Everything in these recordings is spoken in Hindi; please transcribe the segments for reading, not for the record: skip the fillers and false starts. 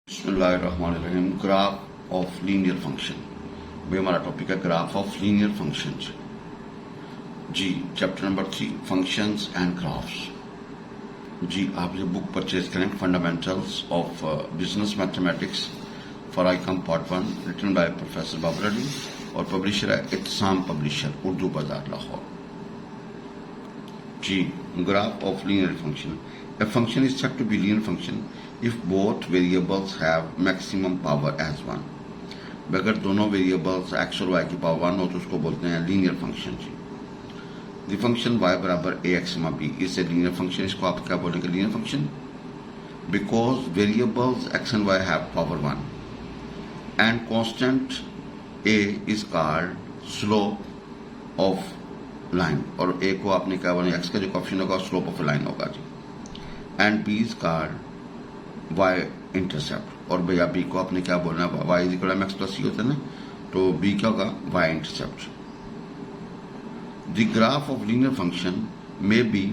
बिस्मिल्लाहिर्रहमानिर्रहीम। ग्राफ ऑफ लीनियर फंक्शन, ये हमारा टॉपिक है ग्राफ ऑफ लीनियर फंक्शंस। जी chapter number 3 functions and graphs. जी आप ये बुक परचेज करें, fundamentals of business mathematics for ICom part 1, written by professor Babar Ali और पब्लिशर है इत्साम पब्लिशर, उर्दू बाजार लाहौर। जी graph of linear function. A function is said to be linear function if both variables have maximum power as 1। अगर दोनों वेरिएबल्स x और y की पावर 1 हो तो उसको बोलते हैं लीनियर फंक्शन। जी द फंक्शन y बराबर ax b is a linear function. इसको आप क्या बोलेंगे? Linear function. Because variables x and y have power 1 and constant a is called slope of line, और a को आपने क्या बोला? x का जो कोएफिशिएंट होगा स्लोप ऑफ लाइन होगा। जी and b is called y intercept, और भैया b को आपने क्या बोलना है? y is equal mx plus c होता है ना, तो b क्या होगा? y intercept. The graph of linear function may be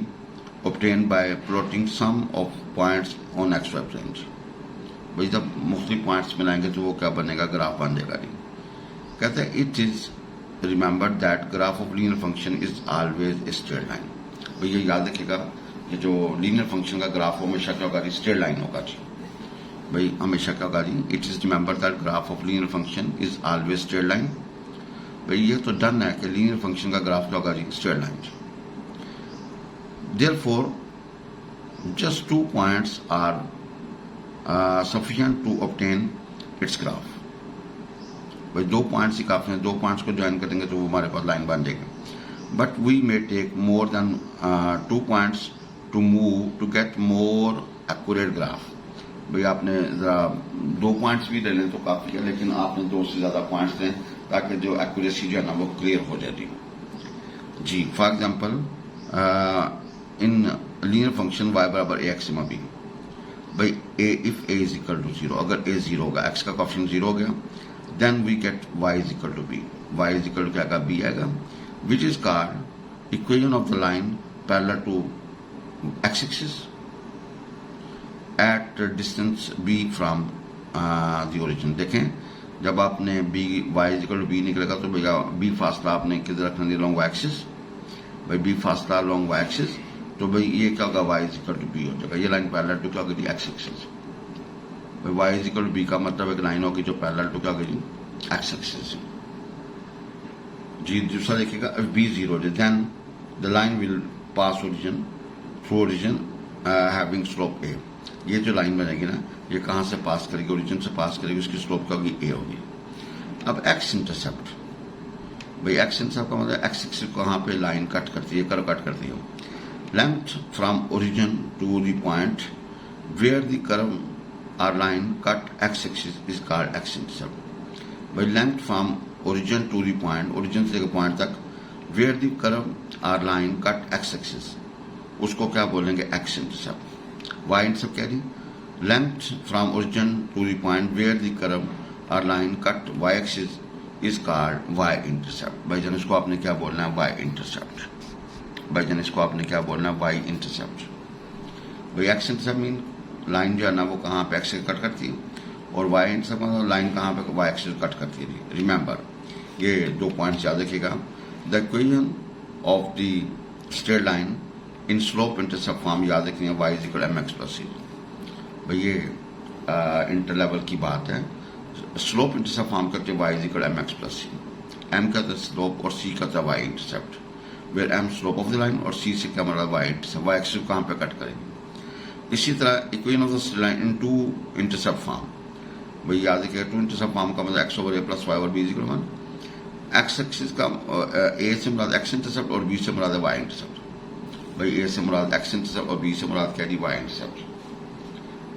obtained by plotting sum of points on xy plane। भाई जब मुख्तलिफ पॉइंट्स मिलाएंगे तो वो क्या बनेगा? ग्राफ बन जाएगा। कहते हैं it is remember that graph of linear function is always straight line. भैया याद रखिएगा, ये जो लीनियर फंक्शन का ग्राफ हमेशा क्या होगा? स्ट्रेट लाइन होगा। जी भाई हमेशा क्या होगा? जी it is remember that graph of linear function is always straight line. भाई ये तो डन है कि लीनियर फंक्शन का ग्राफ क्या होगा? जी straight line. Therefore just 2 points are sufficient to obtain its graph. भाई 2 पॉइंट्स ही काफी हैं, 2 पॉइंट्स को ज्वाइन करेंगे तो हमारे पास लाइन बन जाएगी। But we may take more than 2 points to move to get more accurate graph. भाई आपने जरा 2 पॉइंट्स भी ले लें तो काफी है, लेकिन आपने 2 से ज्यादा पॉइंट्स लें ताकि जो एक्यूरेसी जो है ना वो क्लियर हो जाए। जी for example in linear function y बराबर ax b, भाई if a is equal to 0, अगर a 0 होगा, x का कोएफिशिएंट 0 हो गया, then we get y is equal to b। y is equal to क्या आएगा? b आएगा, which is called equation of the line parallel to x axis at distance b from the origin. देखें जब आपने b y is equal to b निकलेगा तो भैया b फासला आपने किधर रखना है? Long y axis. भाई b फासला लॉन्ग y एक्सिस, तो भाई ये क्या होगा? y is equal to b हो जाएगा। ये लाइन पैरेलल टू क्या होगी? x axis. भाई y is equal to b का मतलब एक लाइन होगी जो पैरेलल टू क्या होगी? x axis. जी दूसरा देखिएगा, if b 0 then the line will pass origin through origin having slope a। ये जो लाइन बनेगी ना, ये कहां से पास करेगी? ओरिजिन से पास करेगी, उसकी स्लोप क्या होगी? a होगी। अब x इंटरसेप्ट, भाई x इंटरसेप्ट का मतलब x एक्सिस कहां पे लाइन कट करती है? कर्व कट करती है। Length from origin to the point where the curve और line cut x axis is called x intercept. भाई length from origin to the point, origin से लेकर पॉइंट तक, वेयर द कर्व और लाइन कट x एक्सिस, उसको क्या बोलेंगे? x intercept. y इंटरसेप्ट क्या है? Length from origin to the point where the curve और line cut y axis is called y intercept. भाईजान इसको आपने क्या बोलना है? y intercept. भाईजान इसको आपने क्या बोलना है? y intercept. भाई x इंटरसेप्ट मीन लाइन जो है ना वो कहाँ पे x से कट करती है, और y इंटरसेप्ट मतलब लाइन कहाँ पे y एक्सिस कट करती है। रिमेंबर ये 2 पॉइंट्स याद रखिएगा। The equation of the straight line in slope intercept form याद रखिएगा, y is equal mx plus c। भाई ये इंटर लेवल की बात है। स्लोप इंटरसेप्ट फॉर्म करके y is equal mx plus c। m का था स्लोप और c का था y intercept, where m slope of the line और c से क्या मतलब y इंटरसेप्ट, y एक्सिस कहाँ पे कट करेंगे। इसी तरह equation of the straight line in 2 intercept form, भाई याद रखिएगा 2 इंटरसेप्ट फॉर्म का मतलब x over a plus y over b is equal 1। x axis का a से मुराद x इंटरसेप्ट और b से मुराद है y इंटरसेप्ट। भाई a से मुराद x इंटरसेप्ट और b से मुराद क्या है? y intercept.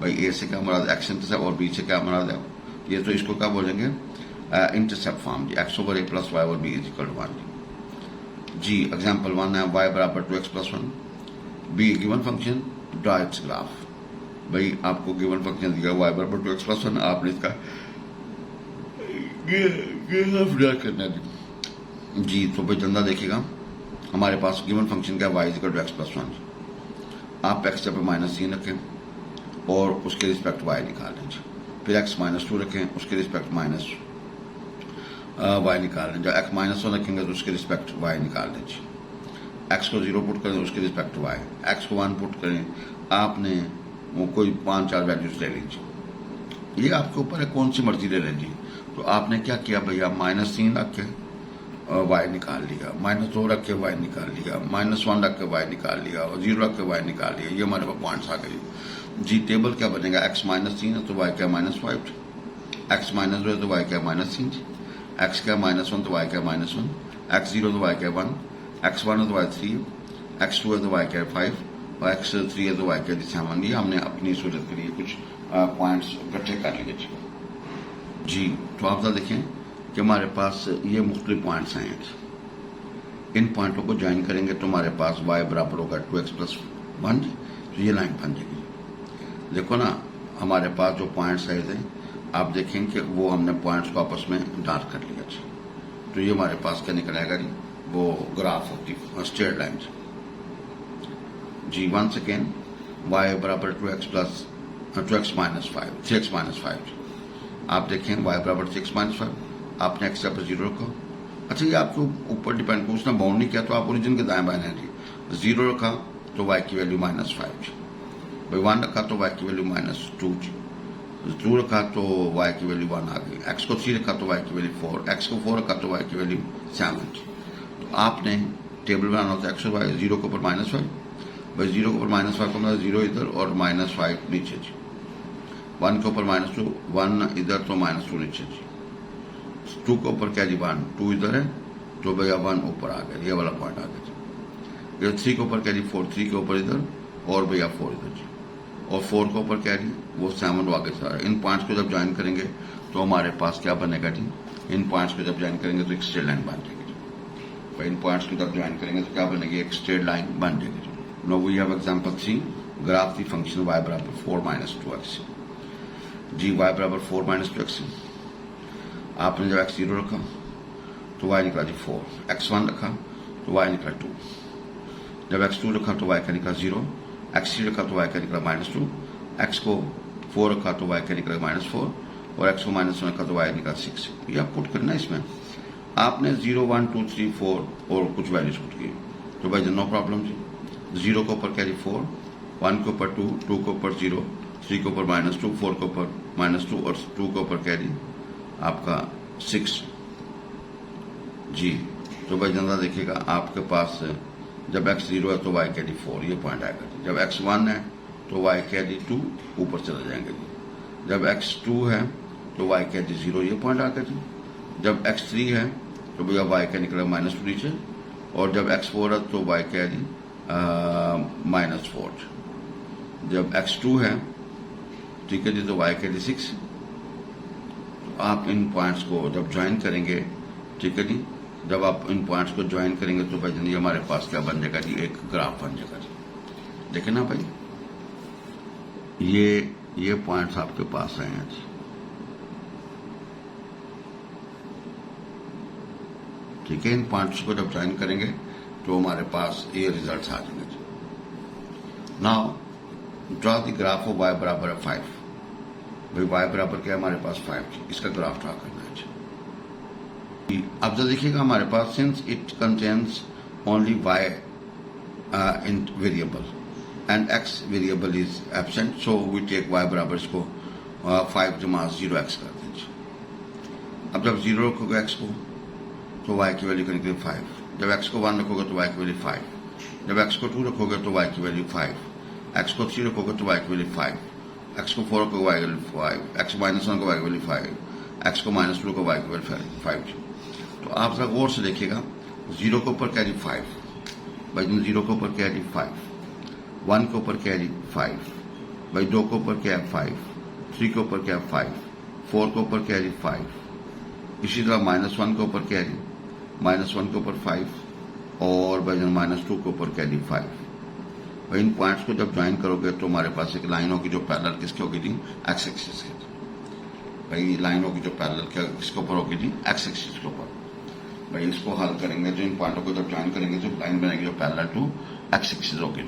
भाई a से क्या मुराद? x इंटरसेप्ट और b से क्या मुराद है? ये तो इसको क्या बोलेंगे? Intercept form. जी x over a plus y over b is equal to 1। जी एग्जाम्पल 1 है y बराबर 2x प्लस 1, b given function draw its graph. भाई आपको गिवन फंक्शन दिया y बराबर 2x प्लस 1, आपने इसका ग्राफ ड्रा करना है। जी तो भाई चंदा देखिएगा, हमारे पास गिवन फंक्शन क्या? y is equal to x plus 1। आप x पे माइनस 3 रखें और उसके रिस्पेक्ट y निकालें। फिर एक्स माइनस 2 रखें, उसके रिस्पेक्ट माइनस वाई निकाल लें। जब एक्स माइनस 1 रखेंगे तो उसके रिस्पेक्ट वाई निकाल लें जी। एक्स को 0 पुट करें, उसके रिस्पेक्ट वाई। एक्स को 1 पुट करें, आपने वो कोई 5-4 वैल्यूज ले लीजिए। ये आपके ऊपर है, कौन सी मर्जी ले लीजिए। तो आपने क्या किया भैया, -3 रख के वाई निकाल लिया, -2 रख के वाई निकाल लिया, -1 रख के वाई निकाल लिया और 0 रख के वाई निकाल लिया। ये हमारे पास पॉइंट्स आ गए जी। टेबल क्या बनेगा, एक्स -3 है तो वाई क्या -5, एक्स -2 है तो वाई क्या -3, एक्स क्या -1 तो वाई क्या -1, एक्स 0 तो वाई क्या 1, एक्स 1 है तो वाई 3, एक्स 2 है तो वाई क्या 5 और एक्स 3 है तो वाई क्या 7। ये हमने अपनी सूरत के लिए कुछ पॉइंट्स इकट्ठे कर लिए जी। तो आप देखें कि हमारे पास ये मुख्तलिफ पॉइंट्स हैं। इन पॉइंटों को ज्वाइन करेंगे तो हमारे पास y बराबर होगा 2x + 1। तो ये लाइन बन जाएगी। देखो ना, हमारे पास जो पॉइंट्स आए थे, आप देखें कि वो हमने पॉइंट्स को आपस में डार्क कर लिया जी। तो ये हमारे पास क्या निकल आएगा जी, वो graph of the straight line जी। वंस अगेन y बराबर 2x + 3x - 5। आप देखें y बराबर 6 - 5, आपने एक्स पर 0 रखा। अच्छा, ये आपके ऊपर डिपेंड को उसने बाउंड नहीं किया तो आप ओरिजिन के दाएं बाएं हैं जी। 0 रखा तो y की वैल्यू -5 जी, भाई 1 रखा तो y की वैल्यू -2 जी, 2 रखा तो y की वैल्यू 1 आ गई, x को 3 रखा तो y की वैल्यू 4, x को 4 रखा तो y की वैल्यू 7 जी। तो आपने टेबल बनाना होता है x और y, 0 के ऊपर -5, भाई 0 के ऊपर -5 को मतलब 0 इधर और -5 नीचे जी। 1 के ऊपर -2, 1 इधर तो -2 नीचे जी। 2 के ऊपर क्या जी 1, 2 इधर है तो भैया 1 ऊपर आ गया, ये वाला पॉइंट आ गया जी। 3 के ऊपर क्या जी 4, 3 के ऊपर इधर और भैया 4 इधर जी। और 4 के ऊपर क्या जी, वो 7 आगे सारा। इन पॉइंट्स को जब ज्वाइन करेंगे तो हमारे पास क्या बनेगा जी, इन पॉइंट्स को जब ज्वाइन करेंगे तो एक स्ट्रेट लाइन बन जाएगी जी। भाई इन पॉइंट्स को जब ज्वाइन करेंगे तो क्या बनेगी, एक स्ट्रेट लाइन बन जाएगी जी। Now we have example 3, graph the function y बराबर 4 - 2x जी। y बराबर 4 - 2x। आपने जब x 0 रखा तो y निकला जी 4, x 1 रखा तो y निकला 2, जब x 2 रखा तो y का निकला 0, x 3 रखा तो y का निकला -2, x को 4 रखा तो y का निकला -4 और x को -1 रखा तो y निकला 6। ये आप पुट करना, इसमें आपने 0 1 2 3 4 और कुछ वैल्यूज पुट की तो भाई नो प्रॉब्लम जी। 0 के ऊपर क्या जी 4, 1 के ऊपर 2, 2 के ऊपर 0, 3 के ऊपर -2, 4 के ऊपर -2 और 2 के ऊपर क्या जी आपका 6 जी। तो भाई जनता देखिएगा, आपके पास जब x 0 है तो y क्या जी 4, ये पॉइंट आएगा जी। जब x 1 है तो y क्या जी 2 ऊपर चले जाएंगे जी। जब x 2 है तो y क्या जी 0, ये पॉइंट आ गया जी। जब x 3 है तो भैया y क्या निकला -2 नीचे, और जब x 4 है तो y क्या जी -4। जब x 2 है ठीक है जी तो y क्या जी 6। आप इन पॉइंट्स को जब ज्वाइन करेंगे, ठीक है जी, जब आप इन पॉइंट्स को ज्वाइन करेंगे तो भाई जी हमारे पास क्या बन जाएगा जी, एक ग्राफ बन जाएगा जी। देखें ना भाई, ये पॉइंट्स आपके पास आए हैं जी। ठीक है, इन पॉइंट्स को जब ज्वाइन करेंगे तो हमारे पास ये रिजल्ट्स आ जाएंगे जी। Now draw the graph of y बराबर 5। भाई y बराबर क्या है हमारे पास 5 जी, इसका ग्राफ ड्रॉ करना है जी। अब जो देखिएगा हमारे पास, since it contains only y in variable and x variable is absent, so we take y बराबर इसको 5 जमा 0x कर दीजिए। अब जब 0 रखोगे x को तो y की वैल्यू निकलेगी 5, जब x को 1 रखोगे तो y की वैल्यू 5, जब x को 2 रखोगे तो y की वैल्यू 5, x को 3 रखोगे तो y की वैल्यू 5, x को 4 को y की वैल्यू 5, x को -1 को y की वैल्यू 5, x को -2 को y की वैल्यू 5। तो आप जरा गौर से देखिएगा, 0 के ऊपर क्या जी 5, भाई 0 के ऊपर क्या जी 5, 1 के ऊपर क्या जी 5, भाई 2 के ऊपर क्या है 5, 3 के ऊपर क्या है 5, 4 के ऊपर क्या है जी 5, इसी तरह -1 के ऊपर क्या है जी -1 के ऊपर 5 और भाई -2 के ऊपर क्या जी 5। भाई इन पॉइंट्स को जब ज्वाइन करोगे तो हमारे पास एक लाइन होगी जो पैरेलल किसके होगी जी, एक्स एक्सिस के। भाई लाइन होगी जो पैरेलल किसके ऊपर होगी जी, एक्स एक्सिस के ऊपर। भाई इसको हल करेंगे तो इन पॉइंटों को जब ज्वाइन करेंगे तो लाइन बनेगी जो पैरेलल टू एक्स एक्सिस होगी।